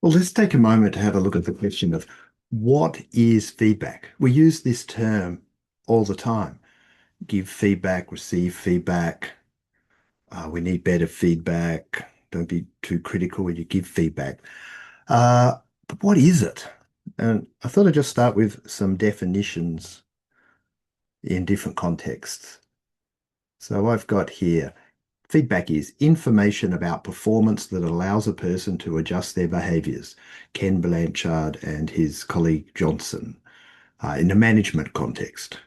Well, let's take a moment to have a look at the question of what is feedback? We use this term all the time. Give feedback, receive feedback. We need better feedback. Don't be too critical when you give feedback. Uh, but what is it? And I thought I'd just start with some definitions in different contexts. So I've got here feedback is information about performance that allows a person to adjust their behaviors. Ken Blanchard and his colleague Johnson, in a management context.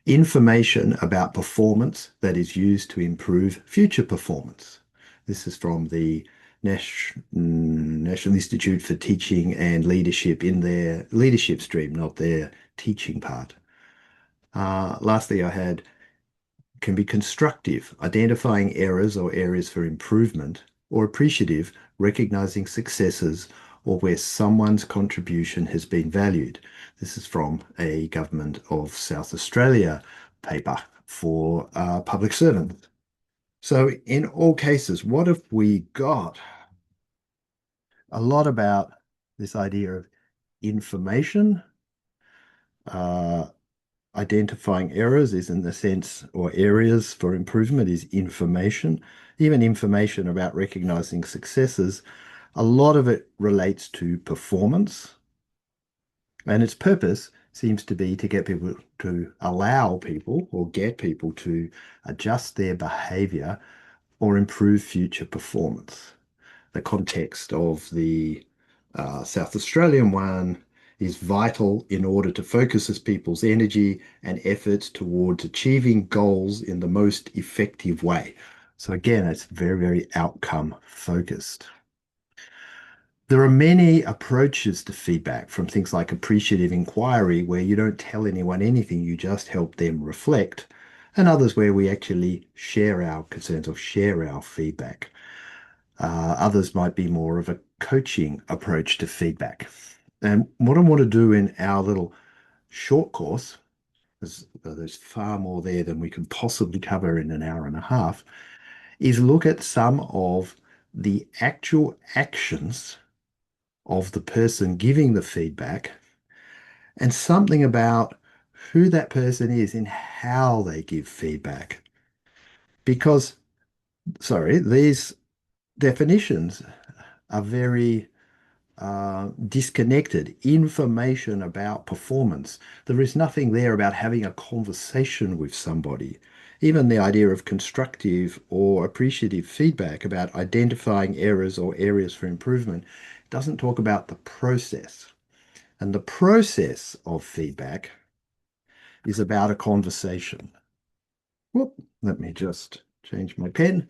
Information about performance that is used to improve future performance. This is from the National Institute for Teaching and Leadership in their leadership stream, not their teaching part. Lastly, I had can be constructive, identifying errors or areas for improvement, or appreciative, recognizing successes or where someone's contribution has been valued. This is from a Government of South Australia paper for public servants. So in all cases, what have we got? A lot about this idea of information, uh, identifying errors is in the sense, or areas for improvement is information, even information about recognizing successes. A lot of it relates to performance, and its purpose seems to be to get people to allow people or get people to adjust their behavior or improve future performance. The context of the South Australian one is vital in order to focus people's energy and efforts towards achieving goals in the most effective way. So again, it's very, very outcome focused. There are many approaches to feedback, from things like appreciative inquiry, where you don't tell anyone anything, you just help them reflect, and others where we actually share our concerns or share our feedback. Others might be more of a coaching approach to feedback. And what I want to do in our little short course, because there's far more there than we can possibly cover in an hour and a half, is look at some of the actual actions of the person giving the feedback and something about who that person is and how they give feedback. Because, sorry, these definitions are very disconnected information about performance. There is nothing there about having a conversation with somebody. Even the idea of constructive or appreciative feedback about identifying errors or areas for improvement doesn't talk about the process. And the process of feedback is about a conversation. Whoop, let me just change my pen.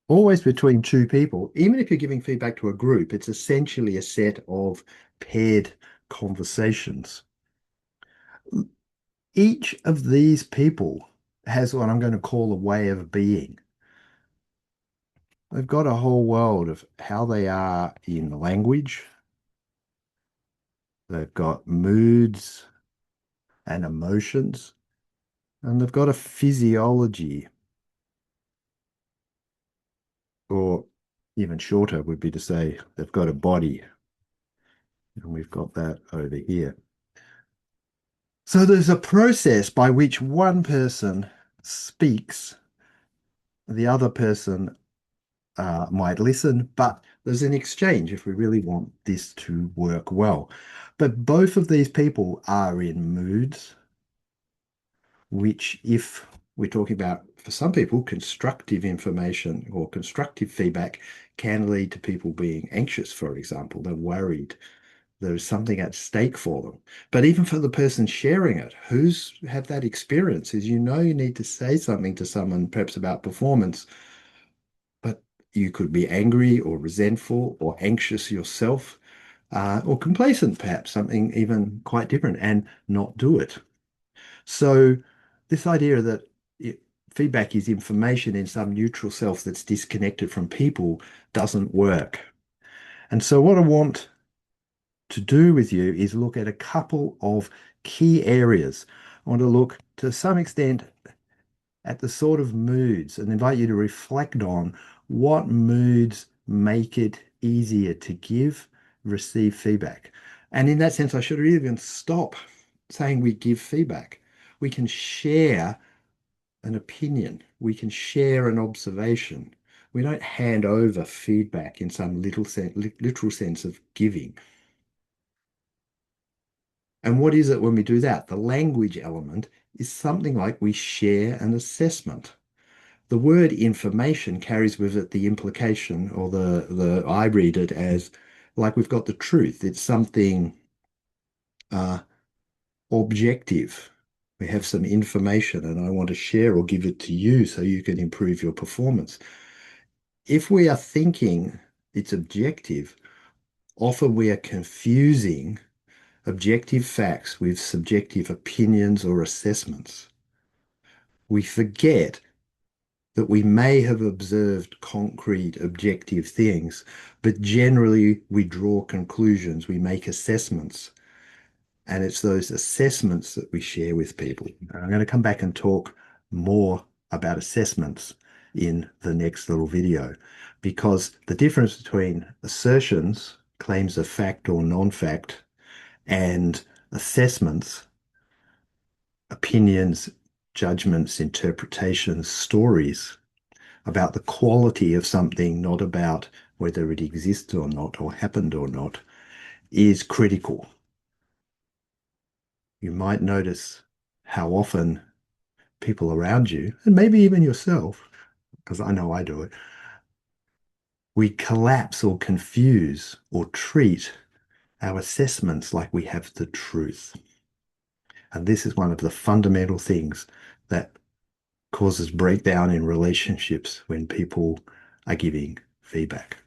Always between two people. Even if you're giving feedback to a group, it's essentially a set of paired conversations. Each of these people has what I'm going to call a way of being. They've got a whole world of how they are in language. They've got moods and emotions, and they've got a physiology, or even shorter would be to say they've got a body, and we've got that over here. So there's a process by which one person speaks, the other person might listen, but there's an exchange if we really want this to work well. But both of these people are in moods, which, if we're talking about, for some people, constructive information or constructive feedback can lead to people being anxious, for example. They're worried. There's something at stake for them. But even for the person sharing it, who's had that experience, is you need to say something to someone, perhaps about performance, but you could be angry or resentful or anxious yourself, or complacent, perhaps, something even quite different, and not do it. So this idea that feedback is information in some neutral self that's disconnected from people doesn't work. And so what I want to do with you is look at a couple of key areas. I want to look to some extent at the sort of moods and invite you to reflect on what moods make it easier to give, receive feedback. And in that sense, I should even stop saying we give feedback. We can share an opinion. We can share an observation. We don't hand over feedback in some literal sense of giving. And what is it when we do that? The language element is something like we share an assessment. The word information carries with it the implication, or the I read it as like we've got the truth. It's something uh, objective. We have some information and I want to share or give it to you so you can improve your performance. If we are thinking it's objective, often we are confusing objective facts with subjective opinions or assessments. We forget that we may have observed concrete, objective things, but generally we draw conclusions, we make assessments, and it's those assessments that we share with people. And I'm going to come back and talk more about assessments in the next little video, because the difference between assertions, claims of fact or non-fact, and assessments, opinions, judgments, interpretations, stories about the quality of something, not about whether it exists or not, or happened or not, is critical. You might notice how often people around you, and maybe even yourself, because I know I do it, we collapse or confuse or treat our assessments like we have the truth. And this is one of the fundamental things that causes breakdown in relationships when people are giving feedback.